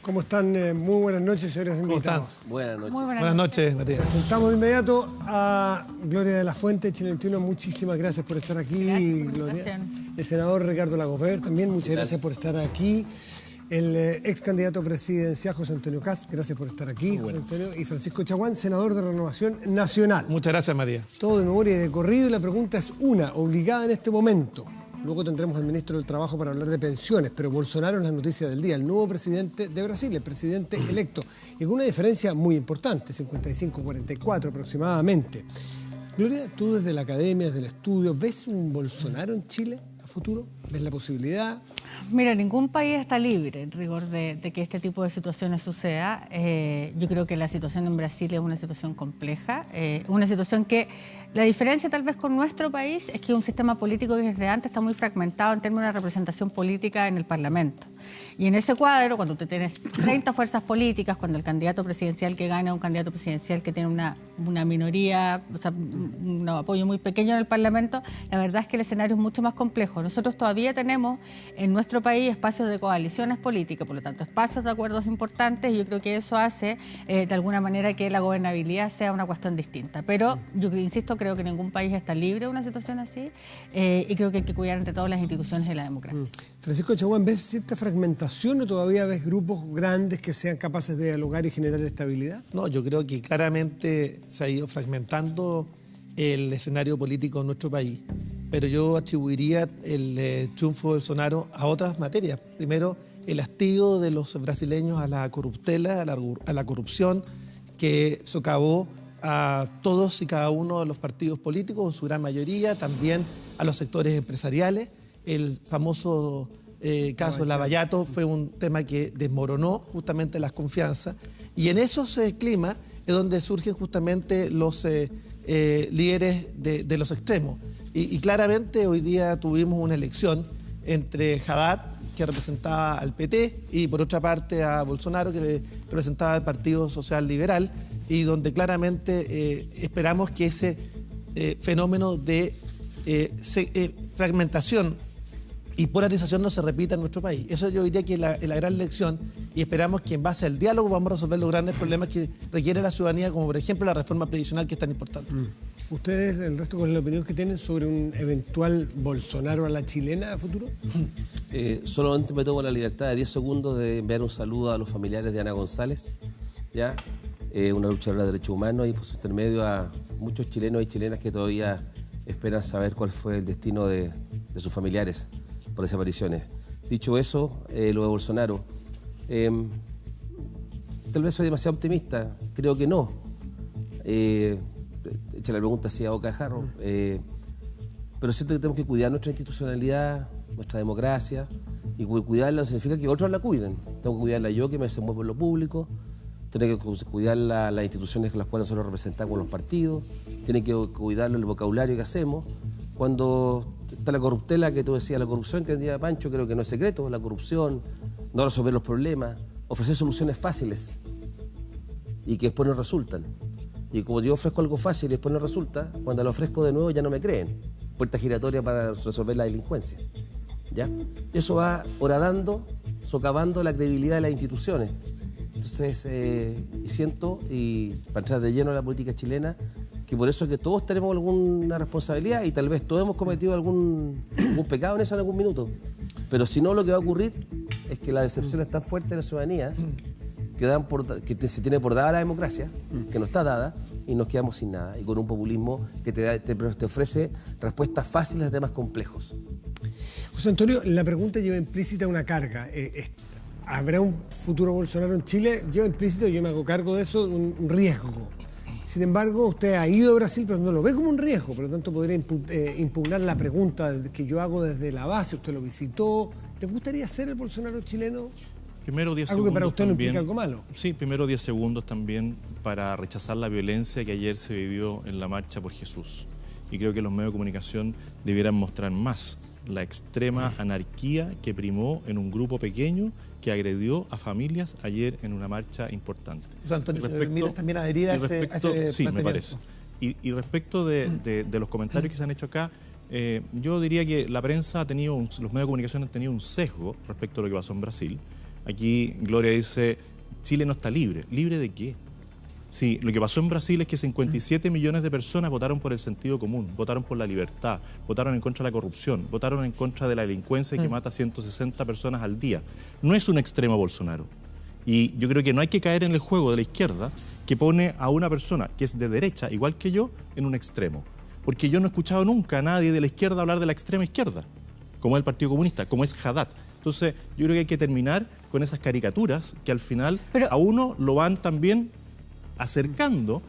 ¿Cómo están? Muy buenas noches, señores invitados. Buenas noches. Muy Buenas noches, Matías. Presentamos de inmediato a Gloria de la Fuente, Chile 21. Muchísimas gracias por estar aquí, Gracias por la Gloria. invitación. El senador Ricardo Lagos también, muchas gracias por estar aquí. El ex candidato presidencial José Antonio Kast, gracias por estar aquí, José Antonio. Y Francisco Chaguán, senador de Renovación Nacional. Muchas gracias, Matías. Todo de memoria y de corrido, y la pregunta es una, obligada en este momento. Luego tendremos al ministro del Trabajo para hablar de pensiones, pero Bolsonaro es la noticia del día, el nuevo presidente de Brasil, el presidente electo, y con una diferencia muy importante, 55-44 aproximadamente. Gloria, tú desde la academia, desde el estudio, ¿ves un Bolsonaro en Chile a futuro? ¿Ves la posibilidad? Mira, ningún país está libre, en rigor, de que este tipo de situaciones suceda. Yo creo que la situación en Brasil es una situación compleja, una situación que la diferencia tal vez con nuestro país es que un sistema político que desde antes está muy fragmentado en términos de representación política en el Parlamento. Y en ese cuadro, cuando tú tienes 30 fuerzas políticas, cuando el candidato presidencial que gana es un candidato presidencial que tiene una minoría, o sea, un apoyo muy pequeño en el Parlamento, la verdad es que el escenario es mucho más complejo. Nosotros todavía tenemos en nuestro país espacios de coaliciones políticas, por lo tanto espacios de acuerdos importantes, y yo creo que eso hace de alguna manera que la gobernabilidad sea una cuestión distinta. Pero yo insisto, creo que ningún país está libre de una situación así, y creo que hay que cuidar entre todas las instituciones de la democracia. Francisco Chaguán, ¿ves cierta fragmentación o todavía ves grupos grandes que sean capaces de dialogar y generar estabilidad? No, yo creo que claramente se ha ido fragmentando el escenario político en nuestro país, pero yo atribuiría el triunfo de Bolsonaro a otras materias. Primero, el hastío de los brasileños a la corruptela, a la corrupción, que socavó a todos y cada uno de los partidos políticos, en su gran mayoría, también a los sectores empresariales. El famoso caso de Lavallato fue un tema que desmoronó justamente las confianzas, y en esos climas es donde surgen justamente los líderes de los extremos. Y claramente hoy día tuvimos una elección entre Haddad, que representaba al PT, y por otra parte a Bolsonaro, que representaba al Partido Social Liberal, y donde claramente esperamos que ese fenómeno de fragmentación y polarización no se repita en nuestro país. Eso yo diría que es la gran lección, y esperamos que en base al diálogo vamos a resolver los grandes problemas que requiere la ciudadanía, como por ejemplo la reforma previsional, que es tan importante. ¿Ustedes, el resto, con la opinión que tienen sobre un eventual Bolsonaro a la chilena a futuro? Solamente me tomo la libertad de 10 segundos de enviar un saludo a los familiares de Ana González, ¿ya? Una luchadora de derechos humanos, y por su intermedio a muchos chilenos y chilenas que todavía esperan saber cuál fue el destino de sus familiares por desapariciones. Dicho eso, lo de Bolsonaro, tal vez soy demasiado optimista, creo que no. Echa la pregunta así a boca de jarro, pero siento que tenemos que cuidar nuestra institucionalidad, nuestra democracia, y cuidarla no significa que otros la cuiden. Tengo que cuidarla yo, que me desenvuelvo en lo público, tengo que cuidar las instituciones con las cuales nosotros representamos los partidos, tiene que cuidarlo el vocabulario que hacemos. Cuando está la corruptela, que tú decías, la corrupción que decía Pancho, creo que no es secreto, la corrupción, no resolver los problemas, ofrecer soluciones fáciles y que después no resultan. Y como yo ofrezco algo fácil y después no resulta, cuando lo ofrezco de nuevo ya no me creen. Puerta giratoria para resolver la delincuencia, ¿ya? Eso va horadando, socavando la credibilidad de las instituciones. Entonces, siento, y para entrar de lleno en la política chilena, que por eso es que todos tenemos alguna responsabilidad, y tal vez todos hemos cometido algún pecado en eso en algún minuto. Pero si no, lo que va a ocurrir es que la decepción es tan fuerte de la ciudadanía que se tiene por dada la democracia, que no está dada, y nos quedamos sin nada, y con un populismo que te ofrece respuestas fáciles a temas complejos. José Antonio, la pregunta lleva implícita una carga. ¿Habrá un futuro Bolsonaro en Chile? Lleva implícito, yo me hago cargo de eso, un riesgo. Sin embargo, usted ha ido a Brasil, pero no lo ve como un riesgo, por lo tanto podría impugnar la pregunta que yo hago desde la base. Usted lo visitó. ¿Le gustaría ser el Bolsonaro chileno? Primero 10 algo que para usted también, no implica algo malo. Sí, primero 10 segundos también para rechazar la violencia que ayer se vivió en la marcha por Jesús. Y creo que los medios de comunicación debieran mostrar más la extrema anarquía que primó en un grupo pequeño que agredió a familias ayer en una marcha importante. O sea, Antonio, ¿mira también adherir a ese sí, me parece. Y respecto de los comentarios que se han hecho acá, yo diría que la prensa ha tenido, los medios de comunicación han tenido un sesgo respecto a lo que pasó en Brasil. Aquí Gloria dice, Chile no está libre. ¿Libre de qué? Sí, lo que pasó en Brasil es que 57 millones de personas votaron por el sentido común, votaron por la libertad, votaron en contra de la corrupción, votaron en contra de la delincuencia que mata a 160 personas al día. No es un extremo Bolsonaro. Y yo creo que no hay que caer en el juego de la izquierda que pone a una persona que es de derecha, igual que yo, en un extremo. Porque yo no he escuchado nunca a nadie de la izquierda hablar de la extrema izquierda, como es el Partido Comunista, como es Haddad. Entonces, yo creo que hay que terminar con esas caricaturas que al final a uno lo van también acercando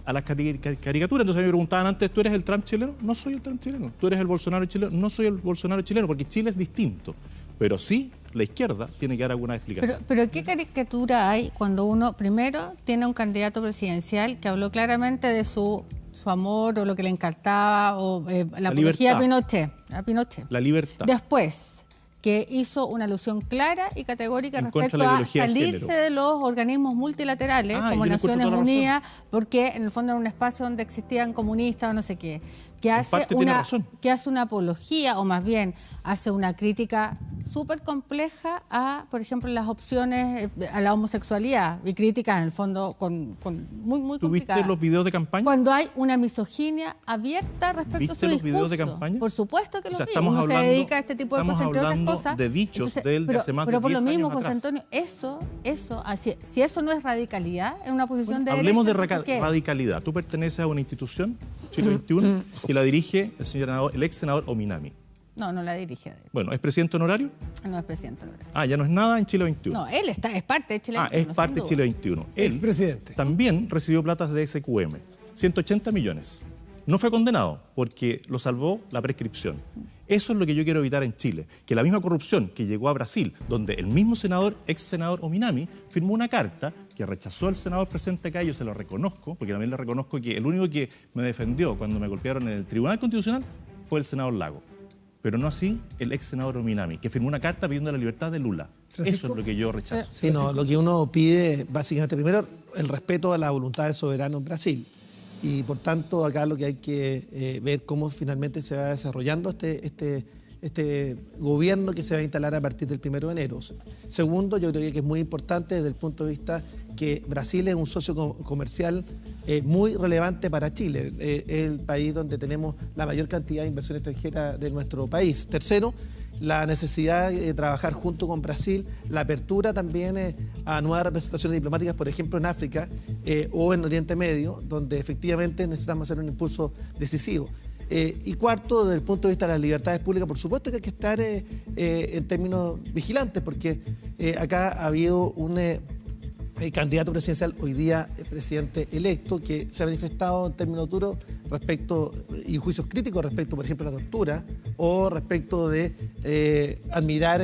a las caricaturas. Entonces me preguntaban antes, ¿tú eres el Trump chileno? No soy el Trump chileno. ¿Tú eres el Bolsonaro chileno? No soy el Bolsonaro chileno, porque Chile es distinto. Pero sí, la izquierda tiene que dar alguna explicación. Pero ¿qué caricatura hay cuando uno primero tiene un candidato presidencial que habló claramente de su amor o lo que le encantaba o la apología a Pinochet? La libertad. Después, que hizo una alusión clara y categórica respecto a salirse de los organismos multilaterales como Naciones Unidas, porque en el fondo era un espacio donde existían comunistas o no sé qué, que hace una apología, o más bien hace una crítica súper compleja a, por ejemplo, las opciones a la homosexualidad, y críticas en el fondo muy complicadas. ¿Tuviste los videos de campaña? Cuando hay una misoginia abierta respecto a su discurso. ¿Viste los videos de campaña? Por supuesto que los vi. Estamos se dedica a este tipo de cosas, entre otras cosas. De dichos de él de hace más de 10 años Pero por lo mismo, atrás. José Antonio, si eso no es radicalidad, en una posición de hablemos derecha, de radicalidad. Tú perteneces a una institución, Chile 21, que la dirige el ex senador Ominami. No la dirige. Bueno, ¿es presidente honorario? No es presidente honorario. Ya no es nada en Chile 21. No, él es parte de Chile 21. Es parte de Chile 21. Él presidente también recibió platas de SQM, 180 millones. No fue condenado porque lo salvó la prescripción. Eso es lo que yo quiero evitar en Chile, que la misma corrupción que llegó a Brasil, donde el mismo ex senador Ominami firmó una carta que rechazó al senador presente acá, yo se lo reconozco, porque también le reconozco que el único que me defendió cuando me golpearon en el Tribunal Constitucional fue el senador Lago. Pero no así el ex senador Ominami, que firmó una carta pidiendo la libertad de Lula. ¿Francisco? Eso es lo que yo rechazo. Sí, no, lo que uno pide, básicamente, primero, el respeto a la voluntad del soberano en Brasil. Y por tanto, acá lo que hay que ver cómo finalmente se va desarrollando este gobierno que se va a instalar a partir del 1 de enero. Segundo, yo creo que es muy importante desde el punto de vista que Brasil es un socio comercial muy relevante para Chile. Es el país donde tenemos la mayor cantidad de inversión extranjera de nuestro país. Tercero, la necesidad de trabajar junto con Brasil, la apertura también a nuevas representaciones diplomáticas, por ejemplo en África o en Oriente Medio, donde efectivamente necesitamos hacer un impulso decisivo. Y cuarto, desde el punto de vista de las libertades públicas, por supuesto que hay que estar en términos vigilantes, porque acá ha habido un candidato presidencial, hoy día presidente electo, que se ha manifestado en términos duros respecto, y juicios críticos respecto, por ejemplo, a la tortura, o respecto de admirar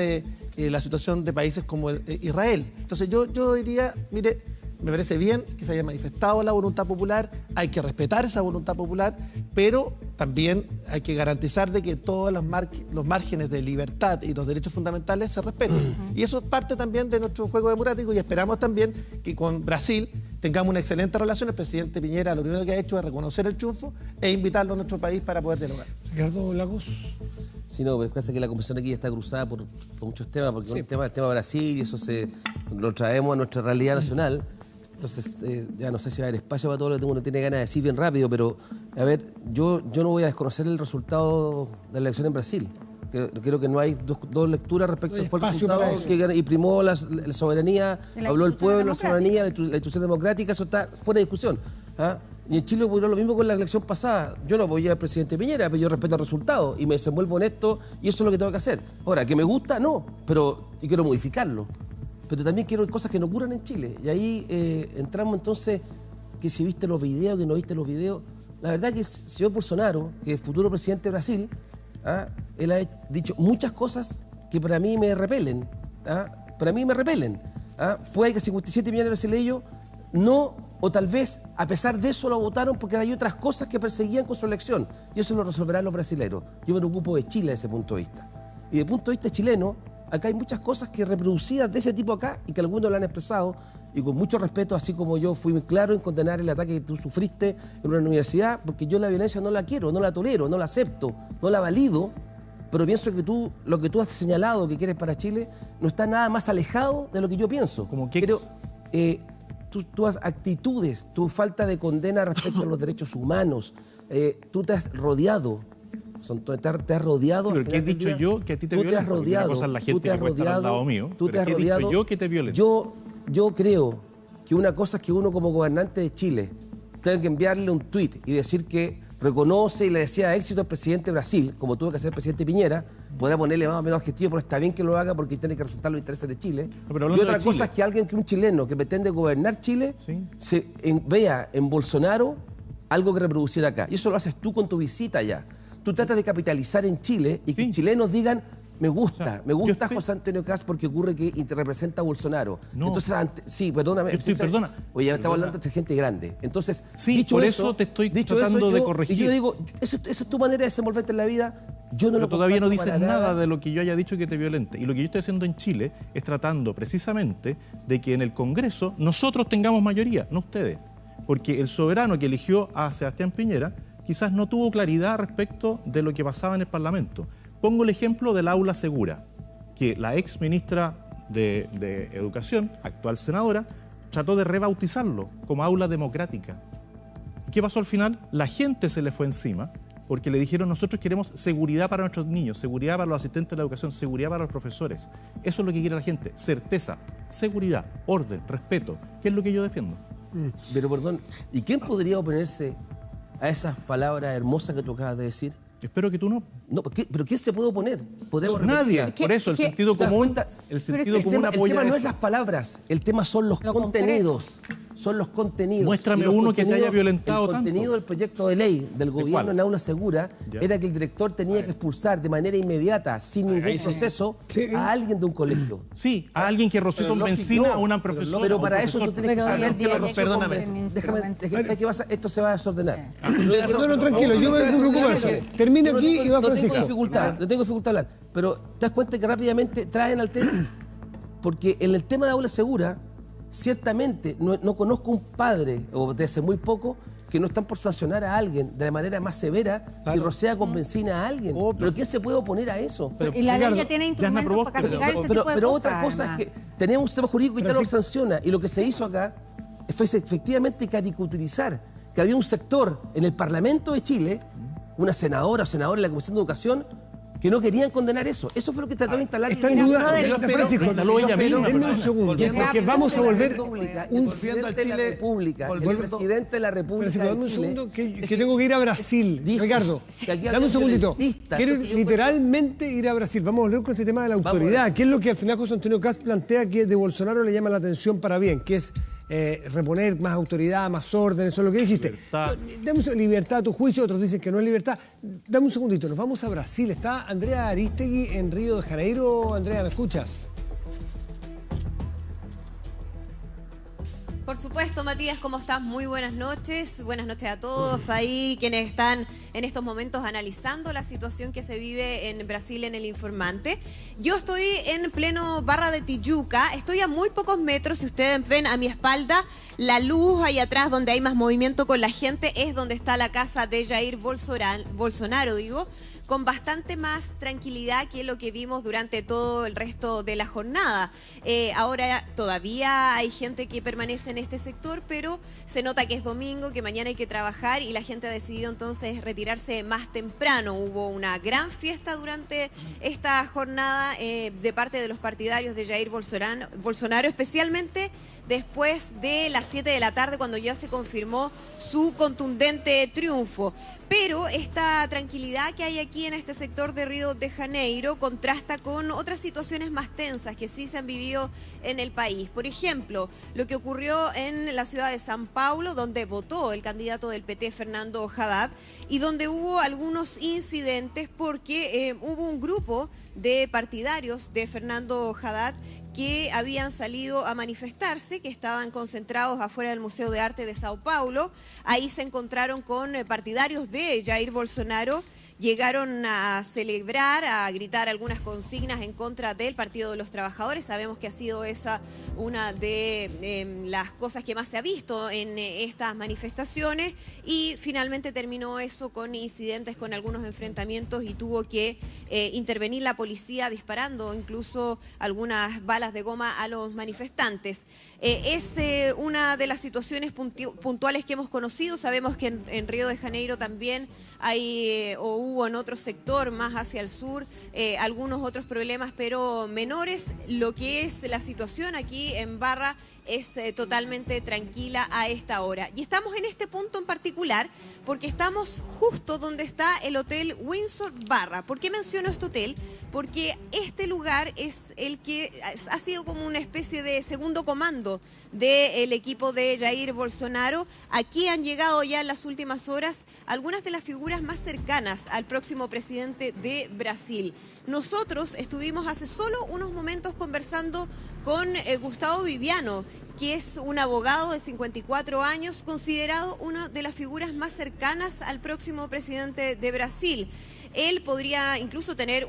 la situación de países como Israel. Entonces yo diría, mire, me parece bien que se haya manifestado la voluntad popular, hay que respetar esa voluntad popular, pero también hay que garantizar de que todos los márgenes de libertad y los derechos fundamentales se respeten. Y eso es parte también de nuestro juego democrático, y esperamos también que con Brasil tengamos una excelente relación. El presidente Piñera lo primero que ha hecho es reconocer el triunfo e invitarlo a nuestro país para poder dialogar. Ricardo Lagos. Sí, no, pero pasa que la conversación aquí está cruzada por muchos temas, porque sí. El tema Brasil, y eso lo traemos a nuestra realidad nacional. Entonces, ya no sé si va a haber espacio para todo lo que uno tiene ganas de decir bien rápido, pero, a ver, yo no voy a desconocer el resultado de la elección en Brasil. Creo que no hay dos lecturas respecto al resultado y primó la soberanía, habló el pueblo, la soberanía, la institución democrática, eso está fuera de discusión. Y en Chile ocurrió lo mismo con la elección pasada. Yo no apoyé al presidente Piñera, pero yo respeto el resultado y me desenvuelvo en esto, y eso es lo que tengo que hacer. Ahora, que me gusta, no, pero yo quiero modificarlo. Pero también quiero cosas que no ocurran en Chile. Y ahí entramos entonces, que si viste los videos, que no viste los videos. La verdad que el señor Bolsonaro, que es futuro presidente de Brasil, él ha dicho muchas cosas que para mí me repelen. Para mí me repelen. Puede que 57 millones de brasileños no, o tal vez a pesar de eso lo votaron porque hay otras cosas que perseguían con su elección. Y eso lo resolverán los brasileños. Yo me preocupo de Chile desde ese punto de vista. Y desde el punto de vista chileno, acá hay muchas cosas que reproducidas de ese tipo acá y que algunos lo han expresado, y con mucho respeto, así como yo fui muy claro en condenar el ataque que tú sufriste en una universidad, porque yo la violencia no la quiero, no la tolero, no la acepto, no la valido, pero pienso que lo que tú has señalado que quieres para Chile no está nada más alejado de lo que yo pienso. ¿Cómo qué Creo, cosa? tus actitudes, tu falta de condena respecto a los derechos humanos, tú te has rodeado. Te has rodeado. Sí, pero ¿qué he dicho yo que a ti te violenta? Tú te has rodeado. Porque una cosa es la gente que puede estar al lado mío, Tú te has ¿qué he rodeado. dicho yo que te violenta? Yo creo que una cosa es que uno como gobernante de Chile tenga que enviarle un tuit y decir que reconoce y le desea éxito al presidente de Brasil, como tuvo que hacer el presidente Piñera, podrá ponerle más o menos adjetivo, pero está bien que lo haga porque tiene que representar los intereses de Chile. Pero Y otra de cosa Chile. es que un chileno que pretende gobernar Chile Sí. vea en Bolsonaro algo que reproducir acá. Y eso lo haces tú con tu visita allá. Tú tratas de capitalizar en Chile y que Sí. chilenos digan, me gusta yo estoy- José Antonio Cast porque ocurre que te representa a Bolsonaro. No. Entonces, sí, perdóname. Yo estoy- perdona. Oye, ya estamos Perdona. hablando de gente grande. Entonces, Sí, dicho por eso, eso te estoy dicho tratando de yo- corregir. Y yo digo, esa es tu manera de desenvolverte en la vida. Yo no Pero lo todavía no comparto dices para nada de lo que yo haya dicho que te violente. Y lo que yo estoy haciendo en Chile es tratando precisamente de que en el Congreso nosotros tengamos mayoría, no ustedes. Porque el soberano que eligió a Sebastián Piñera quizás no tuvo claridad respecto de lo que pasaba en el Parlamento. Pongo el ejemplo del aula segura, que la ex ministra de Educación, actual senadora, trató de rebautizarlo como aula democrática. ¿Qué pasó al final? La gente se le fue encima porque le dijeron nosotros queremos seguridad para nuestros niños, seguridad para los asistentes de la educación, seguridad para los profesores. Eso es lo que quiere la gente, certeza, seguridad, orden, respeto, que es lo que yo defiendo. Pero perdón, ¿y quién podría oponerse a esas palabras hermosas que tú acabas de decir? Espero que tú no. No, ¿pero quién se puede oponer? Podemos Nadie. repetir. Por eso el ¿Qué? sentido ¿Te das común, cuenta? el es sentido que común El apoya tema no eso. es las palabras, el tema son los Lo contenidos. Son los contenidos. Muéstrame Y los uno que te haya contenidos- violentado El contenido tanto. del proyecto de ley del gobierno cuál? en aula segura Ya. era que el director tenía que expulsar de manera inmediata, sin ningún ahí sí. proceso, Sí. a alguien de un colegio. Sí, a alguien que roció Pero con lógico, benzina no, a una profesora. Pero o para un eso tú profesor. tienes que Pero hoy saber en que lo día roció ya con existe benzina. un Déjame, instrumento. ¿sabes qué pasa? Esto se va a desordenar. No, tranquilo, yo me preocupo de eso. Termina No aquí tengo- y va no tengo Francisco. dificultad, no tengo dificultad hablar. Pero te das cuenta que rápidamente traen al tema. Porque en el tema de aula segura, ciertamente no conozco un padre, o desde hace muy poco, que no están por sancionar a alguien de la manera más severa si rocea con benzina a alguien. ¿Pero quién se puede oponer a eso? Y la ley Ricardo, ya tiene ya me instrumentos provoca, para castigar ese tipo de Pero cosas. otra cosa además. es que tenemos un sistema jurídico que ya lo Francisco. sanciona. Y lo que se hizo acá fue efectivamente caricaturizar que había un sector en el Parlamento de Chile, una senadora o senador en la Comisión de Educación, que no querían condenar eso. Eso fue lo que trató de instalar. Está en Mira, duda, brother, Francisco, instaló ella misma, denme un perdona. segundo, Volviendo porque a- vamos a volver el un presidente de la República, el volviendo- presidente de la República Francisco, dame un de Chile, segundo que tengo que ir a Brasil. Dijo Ricardo, que aquí dame había un segundito. violentistas. Quiero Entonces yo literalmente ir a Brasil. Vamos a volver con este tema de la Vamos a autoridad, ver. que es lo que al final José Antonio Cast plantea que de Bolsonaro le llama la atención para bien, que es reponer más autoridad, más orden, eso es lo que dijiste. Libertad. Dame libertad a tu juicio, otros dicen que no es libertad. Dame un segundito, nos vamos a Brasil. Está Andrea Aristegui en Río de Janeiro. Andrea, ¿me escuchas? Por supuesto, Matías, ¿cómo estás? Muy buenas noches. Buenas noches a todos ahí quienes están en estos momentos analizando la situación que se vive en Brasil en El Informante. Yo estoy en pleno Barra de Tijuca. Estoy a muy pocos metros. Si ustedes ven a mi espalda, la luz ahí atrás donde hay más movimiento con la gente es donde está la casa de Jair Bolsonaro, con bastante más tranquilidad que lo que vimos durante todo el resto de la jornada. Ahora todavía hay gente que permanece en este sector, pero se nota que es domingo, que mañana hay que trabajar y la gente ha decidido entonces retirarse más temprano. Hubo una gran fiesta durante esta jornada de parte de los partidarios de Jair Bolsonaro, especialmente después de las 7 de la tarde, cuando ya se confirmó su contundente triunfo. Pero esta tranquilidad que hay aquí en este sector de Río de Janeiro contrasta con otras situaciones más tensas que sí se han vivido en el país. Por ejemplo, lo que ocurrió en la ciudad de San Paulo, donde votó el candidato del PT, Fernando Haddad, y donde hubo algunos incidentes porque hubo un grupo de partidarios de Fernando Haddad que habían salido a manifestarse clase que estaban concentrados afuera del Museo de Arte de Sao Paulo. Ahí se encontraron con partidarios de Jair Bolsonaro. Llegaron a celebrar, a gritar algunas consignas en contra del Partido de los Trabajadores. Sabemos que ha sido esa una de las cosas que más se ha visto en estas manifestaciones, y finalmente terminó eso con incidentes, con algunos enfrentamientos, y tuvo que intervenir la policía disparando incluso algunas balas de goma a los manifestantes. Es una de las situaciones puntuales que hemos conocido. Sabemos que en Río de Janeiro también hay hubo en otro sector más hacia el sur algunos otros problemas, pero menores. Lo que es la situación aquí en Barra es totalmente tranquila a esta hora. Y estamos en este punto en particular porque estamos justo donde está el Hotel Windsor Barra. ¿Por qué menciono este hotel? Porque este lugar es el que ha sido como una especie de segundo comando del equipo de Jair Bolsonaro. Aquí han llegado ya en las últimas horas algunas de las figuras más cercanas al próximo presidente de Brasil. Nosotros estuvimos hace solo unos momentos conversando con Gustavo Viviano, que es un abogado de 54 años, considerado una de las figuras más cercanas al próximo presidente de Brasil. Él podría incluso tener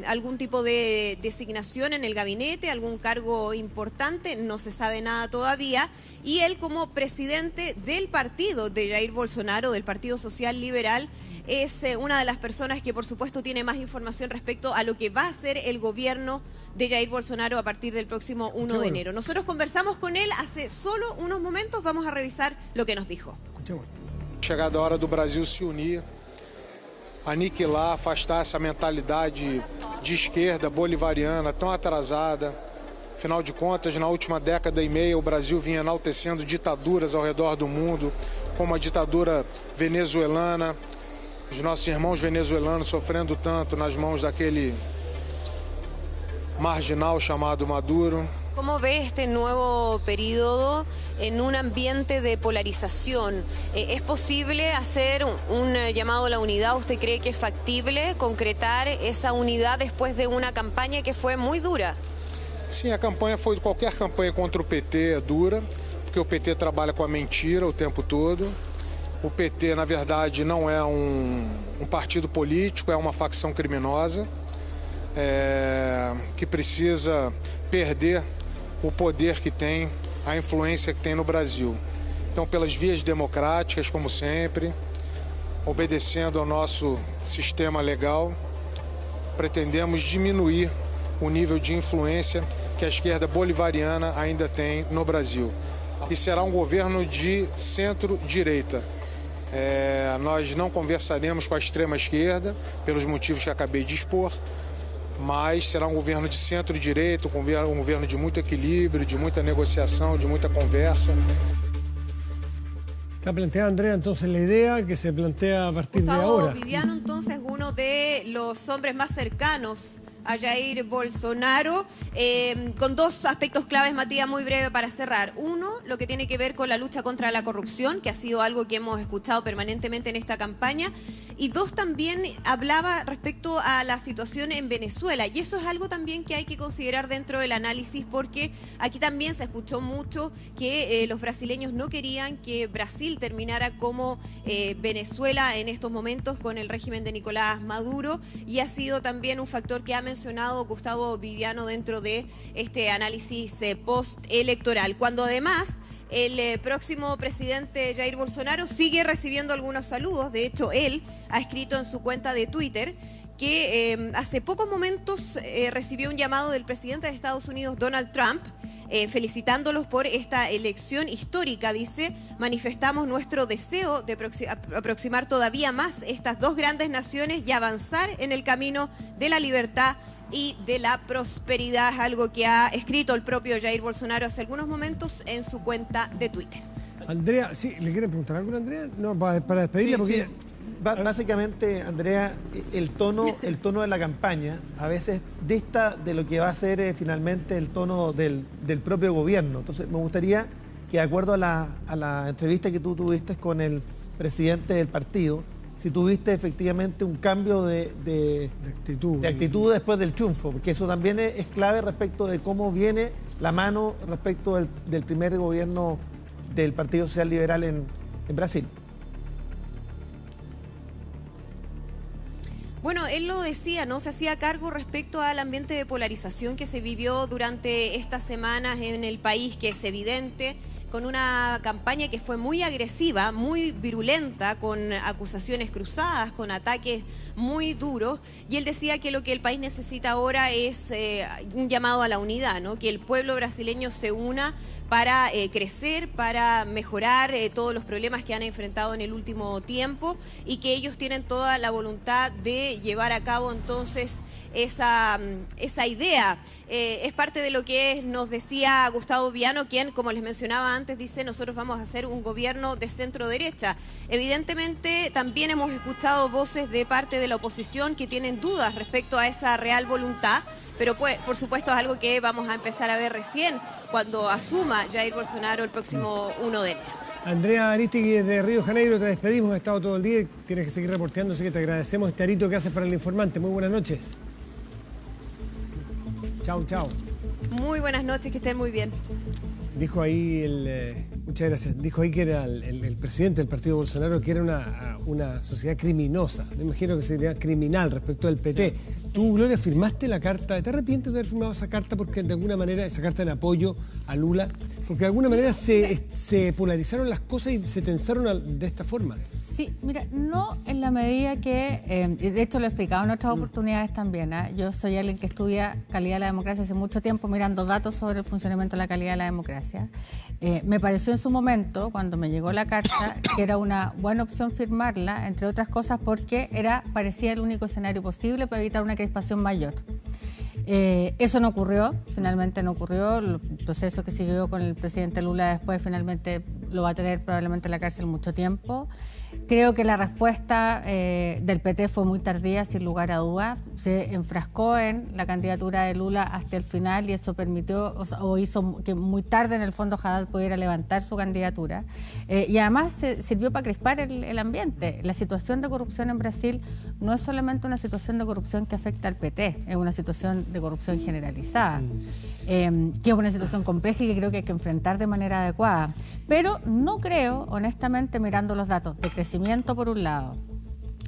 algún tipo de designación en el gabinete, algún cargo importante, no se sabe nada todavía. Y él, como presidente del partido de Jair Bolsonaro, del Partido Social Liberal, es una de las personas que por supuesto tiene más información respecto a lo que va a hacer el gobierno de Jair Bolsonaro a partir del próximo 1 de enero. Nosotros conversamos con él hace solo unos momentos, vamos a revisar lo que nos dijo. Chegada a hora do Brasil se unir, aniquilar, afastar essa mentalidade de esquerda bolivariana tão atrasada. Afinal de contas, na última década e meia, o Brasil vinha enaltecendo ditaduras ao redor do mundo, como a ditadura venezuelana, os nossos irmãos venezuelanos sofrendo tanto nas mãos daquele marginal chamado Maduro. ¿Cómo ve este nuevo periodo en un ambiente de polarización? ¿Es posible hacer un llamado a la unidad? ¿Usted cree que es factible concretar esa unidad después de una campaña que fue muy dura? Sim, a campanha foi, qualquer campanha contra o PT é dura, porque o PT trabalha com a mentira o tempo todo. O PT, na verdade, não é um partido político, é uma facção criminosa que precisa perder o poder que tem, a influência que tem no Brasil. Então, pelas vias democráticas, como sempre, obedecendo ao nosso sistema legal, pretendemos diminuir o nível de influência que a esquerda bolivariana ainda tem no Brasil. E será um governo de centro-direita. Nós não conversaremos com a extrema-esquerda, pelos motivos que acabei de expor, mas será um governo de centro-direita, um governo de muito equilíbrio, de muita negociação, de muita conversa. Está planteada, Andrea, entonces la idea que se plantea a partir de ahora. Viviano, entonces, uno de los hombres más cercanos a Jair Bolsonaro, con dos aspectos claves, Matías, muy breve para cerrar. Uno, lo que tiene que ver con la lucha contra la corrupción, que ha sido algo que hemos escuchado permanentemente en esta campaña. Y dos, también hablaba respecto a la situación en Venezuela. Y eso es algo también que hay que considerar dentro del análisis, porque aquí también se escuchó mucho que los brasileños no querían que Brasil terminara como Venezuela en estos momentos con el régimen de Nicolás Maduro. Y ha sido también un factor que ha mencionado Gustavo Viviano dentro de este análisis postelectoral, cuando además el próximo presidente Jair Bolsonaro sigue recibiendo algunos saludos. De hecho, él ha escrito en su cuenta de Twitter que hace pocos momentos recibió un llamado del presidente de Estados Unidos, Donald Trump, felicitándolos por esta elección histórica. Dice: manifestamos nuestro deseo de aproximar todavía más estas dos grandes naciones y avanzar en el camino de la libertad y de la prosperidad, algo que ha escrito el propio Jair Bolsonaro hace algunos momentos en su cuenta de Twitter. Andrea, sí, ¿le quieren preguntar algo a Andrea? No, para despedirla, porque... Sí. Básicamente, Andrea, el tono de la campaña a veces dista de lo que va a ser finalmente el tono del propio gobierno. Entonces, me gustaría que, de acuerdo a la entrevista que tú tuviste con el presidente del partido, si tuviste efectivamente un cambio de actitud después del triunfo, porque eso también es clave respecto de cómo viene la mano respecto del primer gobierno del Partido Social Liberal en Brasil. Bueno, él lo decía, ¿no? Se hacía cargo respecto al ambiente de polarización que se vivió durante estas semanas en el país, que es evidente, con una campaña que fue muy agresiva, muy virulenta, con acusaciones cruzadas, con ataques muy duros. Y él decía que lo que el país necesita ahora es un llamado a la unidad, ¿no? Que el pueblo brasileño se una para crecer, para mejorar todos los problemas que han enfrentado en el último tiempo, y que ellos tienen toda la voluntad de llevar a cabo entonces esa idea. Es parte de lo que nos decía Gustavo Viano, quien, como les mencionaba antes, dice: nosotros vamos a hacer un gobierno de centro derecha. Evidentemente también hemos escuchado voces de parte de la oposición que tienen dudas respecto a esa real voluntad, pero pues, por supuesto es algo que vamos a empezar a ver recién cuando asuma Jair Bolsonaro el próximo 1 de enero. Andrea Aristegui desde Río de Janeiro, te despedimos, has estado todo el día y tienes que seguir reporteando, así que te agradecemos este arito que haces para El Informante. Muy buenas noches. Chao, chao. Muy buenas noches, que estén muy bien. Dijo ahí, muchas gracias, dijo ahí que era el presidente del partido Bolsonaro, que era una sociedad criminosa. Me imagino que sería criminal respecto del PT. Tú, Gloria, firmaste la carta. ¿Te arrepientes de haber firmado esa carta porque de alguna manera, esa carta en apoyo a Lula, porque de alguna manera se polarizaron las cosas y se tensaron de esta forma? Sí, mira, no en la medida que, de hecho lo he explicado en otras oportunidades también, yo soy alguien que estudia calidad de la democracia hace mucho tiempo, mirando datos sobre el funcionamiento de la calidad de la democracia. Me pareció en su momento, cuando me llegó la carta, que era una buena opción firmarla, entre otras cosas porque parecía el único escenario posible para evitar una crispación mayor. Eso no ocurrió, finalmente no ocurrió. El proceso que siguió con el presidente Lula después finalmente lo va a tener probablemente en la cárcel mucho tiempo. Creo que la respuesta del PT fue muy tardía, sin lugar a duda. Se enfrascó en la candidatura de Lula hasta el final y eso permitió o hizo que muy tarde en el fondo Haddad pudiera levantar su candidatura. Y además sirvió para crispar el ambiente. La situación de corrupción en Brasil no es solamente una situación de corrupción que afecta al PT, es una situación de corrupción generalizada, que es una situación compleja y que creo que hay que enfrentar de manera adecuada. Pero no creo, honestamente, mirando los datos de crecimiento por un lado,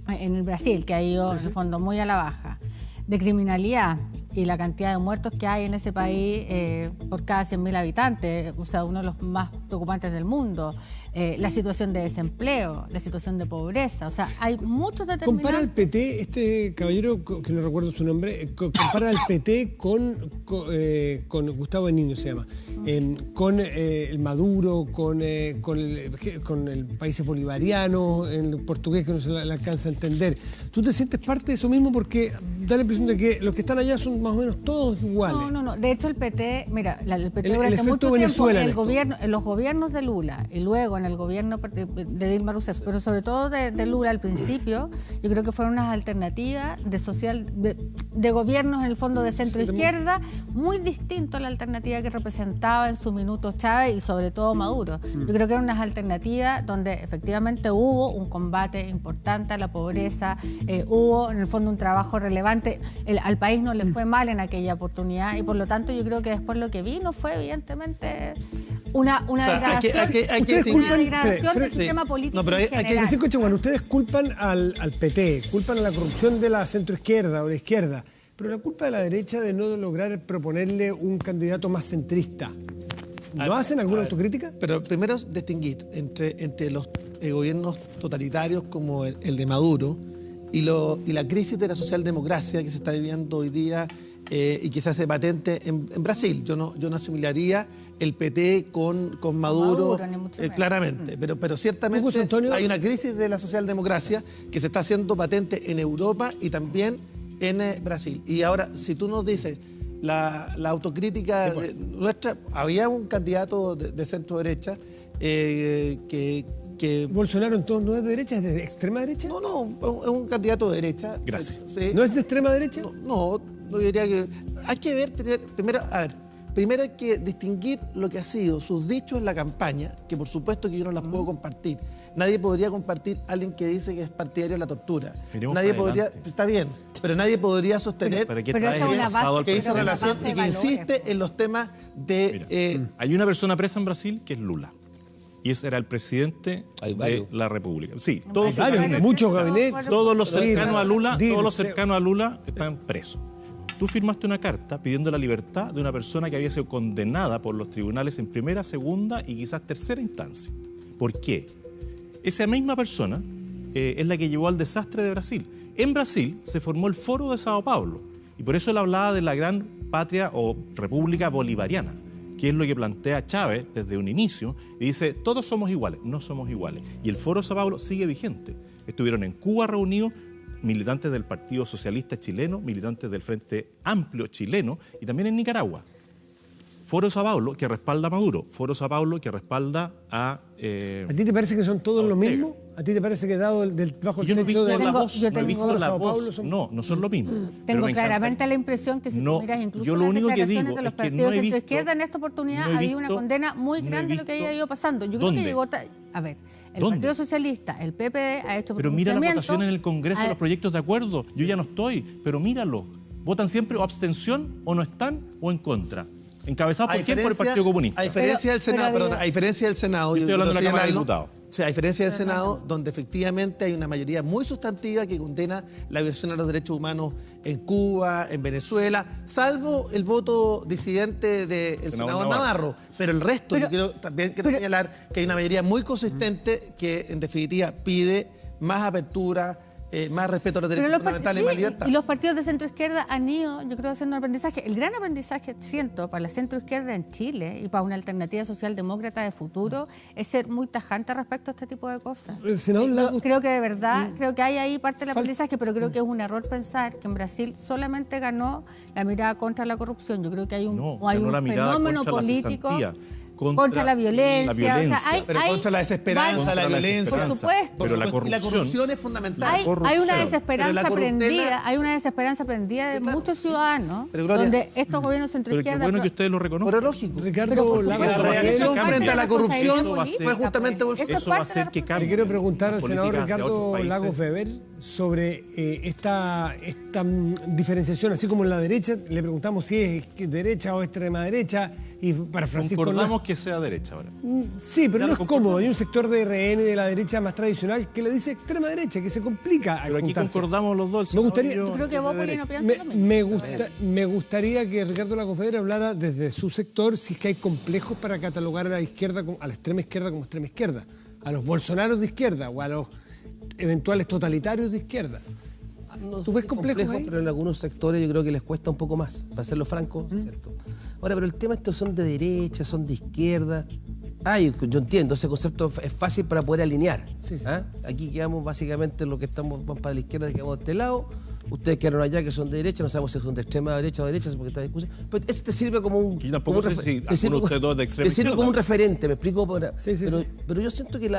en el Brasil, que ha ido en el fondo muy a la baja, de criminalidad y la cantidad de muertos que hay en ese país por cada 100.000 habitantes, o sea, uno de los más preocupantes del mundo, la situación de desempleo, la situación de pobreza, o sea, hay muchos determinantes. Compara al PT, este caballero, que no recuerdo su nombre, compara al PT con Gustavo Benigno, se llama, con el Maduro, con el país bolivariano, en el portugués que no se le alcanza a entender. ¿Tú te sientes parte de eso mismo? Porque da la impresión de que los que están allá son más o menos todos iguales. No. De hecho, el PT, mira, el PT el durante mucho Venezuela tiempo, en los gobiernos de Lula y luego en el gobierno de Dilma Rousseff, pero sobre todo de Lula al principio, yo creo que fueron unas alternativas de gobiernos en el fondo de centro-izquierda, muy distinto a la alternativa que representaba en su minuto Chávez y sobre todo Maduro. Yo creo que eran unas alternativas donde efectivamente hubo un combate importante a la pobreza, hubo en el fondo un trabajo relevante. Al país no le fue mal en aquella oportunidad y por lo tanto yo creo que después lo que vino fue evidentemente una degradación del sistema político. No, pero hay que decir, bueno, ustedes culpan al PT, culpan a la corrupción de la centroizquierda o la izquierda, pero la culpa de la derecha de no lograr proponerle un candidato más centrista. ¿No hacen alguna autocrítica? Pero primero es distinguir entre los gobiernos totalitarios como el de Maduro y la crisis de la socialdemocracia que se está viviendo hoy día y que se hace patente en Brasil. Yo no asimilaría el PT con Maduro claramente, pero ciertamente hay una crisis de la socialdemocracia que se está haciendo patente en Europa y también en Brasil. Y ahora, si tú nos dices la autocrítica nuestra, había un candidato de centro derecha que ¿Bolsonaro entonces no es de derecha, es de extrema derecha? No, es un candidato de derecha. Gracias. Sí. ¿No es de extrema derecha? No, yo diría que hay que ver, primero hay que distinguir lo que ha sido sus dichos en la campaña, que por supuesto que yo no las puedo compartir, Nadie podría compartir a alguien que dice que es partidario de la tortura. Miremos Nadie para podría, adelante. está bien, pero nadie podría sostener ¿Para qué Pero traes esa es el una pasado al base- que hizo Pero una relación base y que de insiste valores. en los temas de... Mira, hay una persona presa en Brasil que es Lula. Y ese era el presidente Hay de varios. la República. Sí, todos, Hay varios, muchos gabinetes. todos los cercanos a Lula, Diles, todos los cercanos a Lula están presos. Tú firmaste una carta pidiendo la libertad de una persona que había sido condenada por los tribunales en primera, segunda y quizás tercera instancia. ¿Por qué? Esa misma persona es la que llevó al desastre de Brasil. En Brasil se formó el Foro de Sao Paulo y por eso él hablaba de la gran patria o república bolivariana, que es lo que plantea Chávez desde un inicio, y dice, todos somos iguales, no somos iguales. Y el Foro de Sao Paulo sigue vigente. Estuvieron en Cuba reunidos militantes del Partido Socialista Chileno, militantes del Frente Amplio Chileno y también en Nicaragua. Foro de Sao Paulo que respalda a Maduro, Foro de Sao Paulo que respalda a... ¿A ti te parece que son todos lo Ortega. mismo? ¿A ti te parece que dado bajo el Yo no he techo visto de la tengo- voz, yo no he tengo- visto la Sao Paulo voz. son- No son lo mismo. Pero Tengo me encanta- claramente la impresión que si No, tú miras incluso yo lo las único que declaraciones digo de los es que partidos no he centro visto- izquierda en esta oportunidad no he había una visto- condena muy no he grande de lo que visto- haya ido pasando. Yo creo ¿Dónde? que llegó... A ver, el ¿Dónde? Partido Socialista, el PPD ha hecho Pero mira la pronunciamientos votación en el Congreso de a- los proyectos de acuerdo. Yo ya no estoy, pero míralo. Votan siempre o abstención o no están o en contra. Encabezados por quién? Por el Partido Comunista. A diferencia del Senado, pero- perdón, a diferencia del Senado, Yo estoy hablando de la quiero Cámara de señalarlo. Diputados. O sea, a diferencia del Senado, donde efectivamente hay una mayoría muy sustantiva que condena la violación a los derechos humanos en Cuba, en Venezuela, salvo el voto disidente del senador Navarro. Pero el resto, Pero- yo también quiero señalar que hay una mayoría muy consistente que, en definitiva, pide más apertura, más respeto a los Pero derechos los fundamentales y más libertad. y los partidos de centro izquierda han ido, yo creo, haciendo un aprendizaje. El gran aprendizaje, siento, para la centro izquierda en Chile y para una alternativa socialdemócrata de futuro es ser muy tajante respecto a este tipo de cosas. El senador Lagos, Creo que de verdad, creo que hay ahí parte del aprendizaje, pero creo que es un error pensar que en Brasil solamente ganó la mirada contra la corrupción. Yo creo que hay un, No, hay ganó un la mirada fenómeno contra la político cesantía, contra la violencia. O sea, hay, Pero hay contra la desesperanza, varios- la Contra la violencia. Por desesperanza. supuesto. Pero la Y la corrupción corrupción es fundamental. Hay una corrupción. Pero desesperanza la corruptela- aprendida, hay una desesperanza aprendida de Sí, claro. muchos ciudadanos, Pero, Gloria- donde estos gobiernos Pero qué centroizquierda bueno que ustedes lo reconozcan. Pero lógico. Ricardo Pero por Lagos, supuesto, la porque reacción eso es parte frente de a la responsabilidad corrupción política, fue justamente pues. Esto es Eso va a parte de la hacer que le cambie. quiero preguntar al las senador políticas hacia Ricardo otros Lagos países. Weber sobre esta diferenciación, así como en la derecha, le preguntamos si es derecha o extrema derecha, y para Francisco Concordamos que sea derecha ahora. Sí, pero Ya no lo es cómodo. Hay un sector de RN de la derecha más tradicional que le dice extrema derecha, que se complica al Pero aquí juntarse. concordamos los dos. el Me gustaría- senador y Yo creo que es de Bópoli derecha. no piensa lo mismo. Me gustaría que Ricardo Lagos Weber hablara desde su sector si es que hay complejos para catalogar a la izquierda, a la extrema izquierda como extrema izquierda, a los bolsonaros de izquierda o a los eventuales totalitarios de izquierda. No ¿Tú ves sé, complejos ahí? pero en algunos sectores yo creo que les cuesta un poco más, para serlo franco, ¿cierto? Ahora, pero el tema estos son de derecha, son de izquierda. Yo entiendo, ese concepto es fácil para poder alinear. Sí, sí. ¿Ah? Aquí quedamos básicamente los que estamos más para la izquierda, quedamos de este lado. Ustedes quedaron allá que son de derecha, no sabemos si son de extrema derecha o derecha, porque está discusión. Pero eso te sirve como un. Yo tampoco como un sé si te sirve, alguno de ustedes dos de extrema te sirve izquierda. como un referente, ¿me explico? Sí, sí, pero, sí. pero yo siento que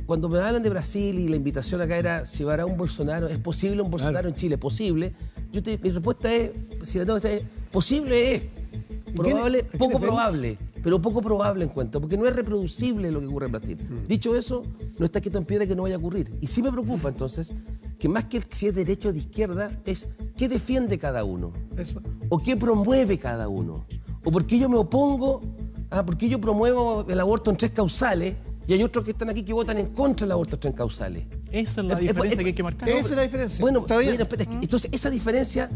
cuando me hablan de Brasil y la invitación acá era si va a un Bolsonaro, ¿es posible un Bolsonaro en Chile? ¿Posible? Mi respuesta es, si la tengo que hacer, posible es. Probable, quiénes poco ven? probable, pero poco probable encuentro, porque no es reproducible lo que ocurre en Brasil. Dicho eso, no está escrito en piedra que no vaya a ocurrir. Y sí me preocupa entonces que más que si es derecha o de izquierda, es qué defiende cada uno, Eso. o qué promueve cada uno, o por qué yo me opongo, porque yo promuevo el aborto en 3 causales y hay otros que están aquí que votan en contra del aborto en 3 causales. Esa es la Es- diferencia es- que hay que marcar. Esa es la diferencia. Bueno, está bien. mira, espera, entonces esa diferencia,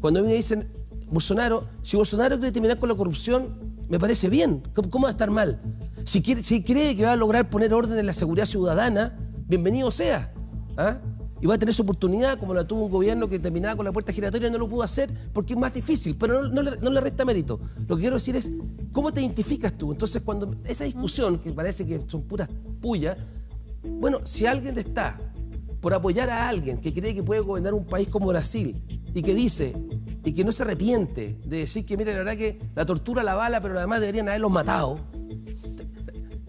cuando a mí me dicen Bolsonaro, si Bolsonaro quiere terminar con la corrupción, me parece bien. ¿Cómo va a estar mal? Si cree que va a lograr poner orden en la seguridad ciudadana, bienvenido sea. ¿Ah? Y va a tener su oportunidad, como la tuvo un gobierno que terminaba con la puerta giratoria y no lo pudo hacer porque es más difícil, pero no le resta mérito. Lo que quiero decir es, ¿cómo te identificas tú? Entonces, cuando esa discusión, que parece que son puras pullas, bueno, si alguien está por apoyar a alguien que cree que puede gobernar un país como Brasil y que dice, y que no se arrepiente de decir que, mira, la verdad que la tortura, la bala, pero además deberían haberlos matado.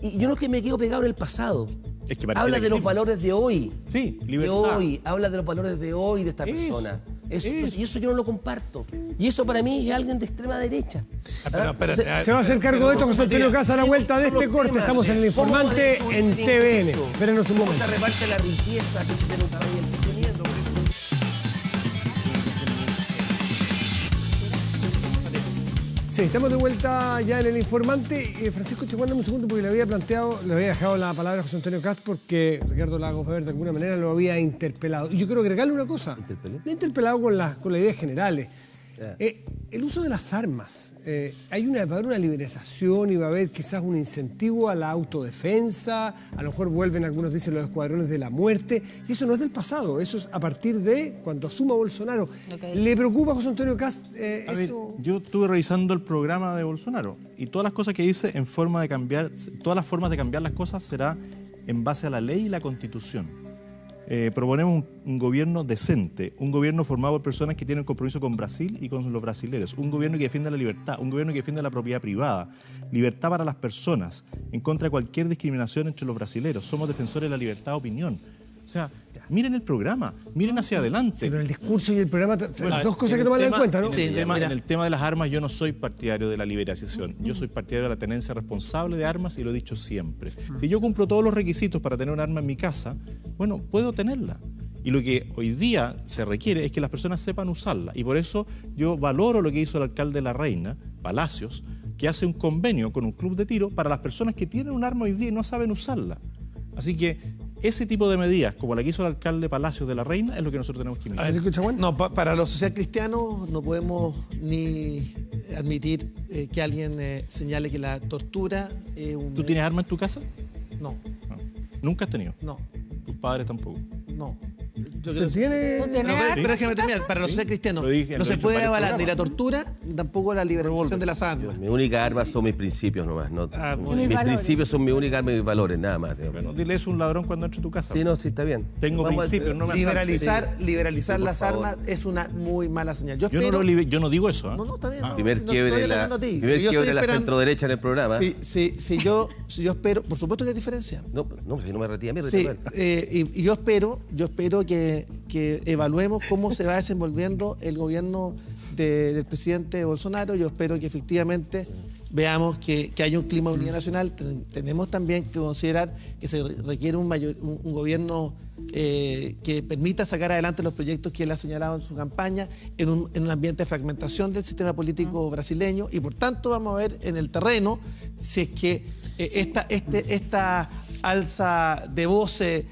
Y yo no es que me quedo pegado en el pasado. Es que pareciera Habla que de los sí. valores de hoy. Sí, De libertad. hoy. Habla de los valores de hoy de esta Eso. persona. Y eso yo no lo comparto. Y eso para mí es alguien de extrema derecha. Se va a hacer cargo de esto José Antonio Cast a la vuelta de este corte. Estamos en El Informante en TVN. Espérenos un momento. ¿Cómo se reparte la riqueza que tiene un país teniendo? Sí, estamos de vuelta ya en El Informante. Francisco Chacón, dame un segundo porque le había dejado la palabra a José Antonio Cast porque Ricardo Lagos Weber de alguna manera lo había interpelado. Y yo quiero agregarle una cosa. ¿Interpelé? Le he interpelado con las ideas generales. El uso de las armas. Va a haber una liberalización y va a haber quizás un incentivo a la autodefensa. A lo mejor vuelven, algunos dicen, los escuadrones de la muerte. Y eso no es del pasado, eso es a partir de cuando asuma Bolsonaro. ¿Le preocupa a José Antonio Cast eso? Yo estuve revisando el programa de Bolsonaro y todas las cosas que dice en forma de cambiar, todas las formas de cambiar las cosas será en base a la ley y la Constitución. Proponemos un gobierno decente, un gobierno formado por personas que tienen compromiso con Brasil y con los brasileños, un gobierno que defienda la libertad, un gobierno que defienda la propiedad privada, libertad para las personas, en contra de cualquier discriminación entre los brasileños. Somos defensores de la libertad de opinión. O sea, miren el programa, miren hacia adelante. Sí, pero el discurso y el programa, las dos cosas que toman en cuenta, ¿no? En el tema de las armas, yo no soy partidario de la liberalización. Yo soy partidario de la tenencia responsable de armas y lo he dicho siempre. Si yo cumplo todos los requisitos para tener un arma en mi casa, bueno, puedo tenerla. Y lo que hoy día se requiere es que las personas sepan usarla. Y por eso yo valoro lo que hizo el alcalde de La Reina, Palacios, que hace un convenio con un club de tiro para las personas que tienen un arma hoy día y no saben usarla. Así que ese tipo de medidas, como la que hizo el alcalde Palacios de La Reina, es lo que nosotros tenemos que mirar. No, para los social cristianos no podemos ni admitir que alguien señale que la tortura es un... ¿Tú tienes arma en tu casa? No. ¿Nunca has tenido? No. ¿Tus padres tampoco? No. ¿Tiene? Pero déjame terminar. Para los social cristianos no se puede avalar ni la tortura ni tampoco la liberalización de las armas. Mi única arma son mis principios nomás. Mis principios son mi única arma y mis valores, nada más. Bueno, dile eso a un ladrón cuando entre a tu casa. Sí, no, sí, está bien. Tengo principios, no me Liberalizar las armas es una muy mala señal. Yo no digo eso. No, está bien. Primer quiebre de la centroderecha en el programa. Si yo espero, por supuesto que hay diferencia. No, si no me retira a mí, y yo espero que evaluemos cómo se va desenvolviendo el gobierno del presidente Bolsonaro. Yo espero que efectivamente veamos que hay un clima de unidad nacional. Tenemos también que considerar que se requiere un gobierno que permita sacar adelante los proyectos que él ha señalado en su campaña en un ambiente de fragmentación del sistema político brasileño, y por tanto vamos a ver en el terreno si es que esta alza de voces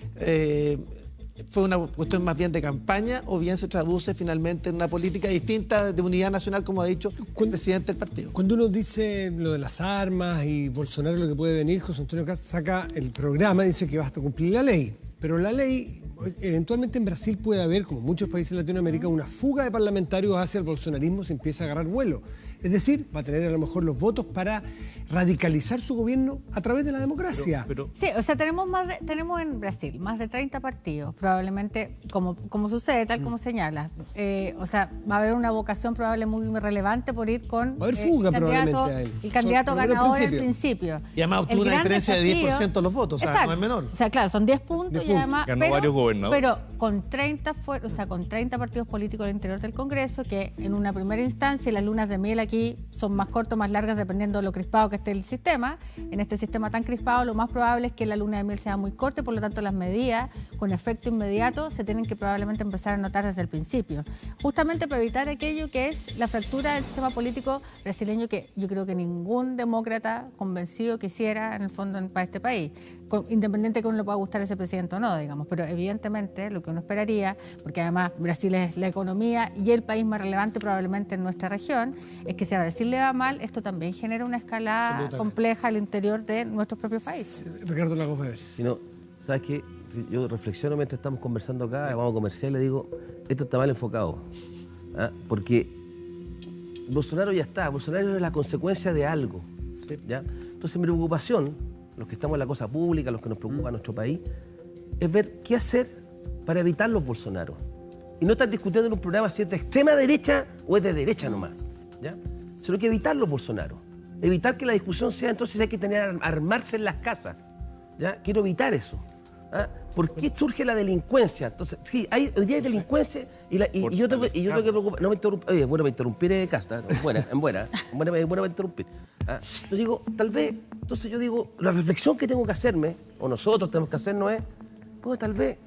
fue una cuestión más bien de campaña o bien se traduce finalmente en una política distinta de unidad nacional, como ha dicho el presidente del partido. Cuando uno dice lo de las armas y Bolsonaro lo que puede venir, José Antonio Cast saca el programa y dice que basta cumplir la ley. Pero la ley, eventualmente en Brasil puede haber, como en muchos países de Latinoamérica, una fuga de parlamentarios hacia el bolsonarismo si empieza a agarrar vuelo. Es decir, va a tener a lo mejor los votos para radicalizar su gobierno a través de la democracia. Sí, o sea, tenemos en Brasil más de 30 partidos, probablemente, como sucede, tal como señala. O sea, va a haber una vocación probable muy relevante por ir con va a haber fuga probablemente a él. El candidato ganador al principio. Y además obtuvo una diferencia de 10% de los votos, o sea, no es menor. O sea, claro, son 10 puntos y además... Ganó varios gobernadores. Pero con 30 partidos políticos al interior del Congreso, que en una primera instancia, las lunas de miel aquí son más cortas o más largas dependiendo de lo crispado que esté el sistema. En este sistema tan crispado, lo más probable es que la luna de miel sea muy corta y por lo tanto las medidas con efecto inmediato se tienen que probablemente empezar a notar desde el principio. Justamente para evitar aquello que es la fractura del sistema político brasileño, que yo creo que ningún demócrata convencido quisiera en el fondo para este país, independiente de que uno le pueda gustar ese presidente o no, digamos. Pero evidentemente lo que uno esperaría, porque además Brasil es la economía y el país más relevante probablemente en nuestra región, es que si a Brasil le va mal, esto también genera una escalada compleja al interior de nuestros propios países. Ricardo Lagos Weber. ¿Sabes qué? Yo reflexiono mientras estamos conversando acá, vamos a comercial, le digo, esto está mal enfocado. Porque Bolsonaro ya está, Bolsonaro es la consecuencia de algo. ¿Ya? Entonces mi preocupación, los que estamos en la cosa pública, los que nos preocupa nuestro país, es ver qué hacer para evitar los Bolsonaro. Y no estar discutiendo en un programa si es de extrema derecha o es de derecha nomás. ¿Ya? Sino que evitar los Bolsonaro. Evitar que la discusión sea entonces hay que armarse en las casas. ¿Ya? Quiero evitar eso. ¿Ah? ¿Por qué surge la delincuencia? Entonces, sí, hoy día hay delincuencia y yo tengo que preocupar. No me interrumpir. Oye, bueno, me interrumpir Casta. Buena para interrumpir. ¿Ah? Yo digo, tal vez, entonces yo digo, la reflexión que tengo que hacerme, o nosotros tenemos que hacernos es, pues tal vez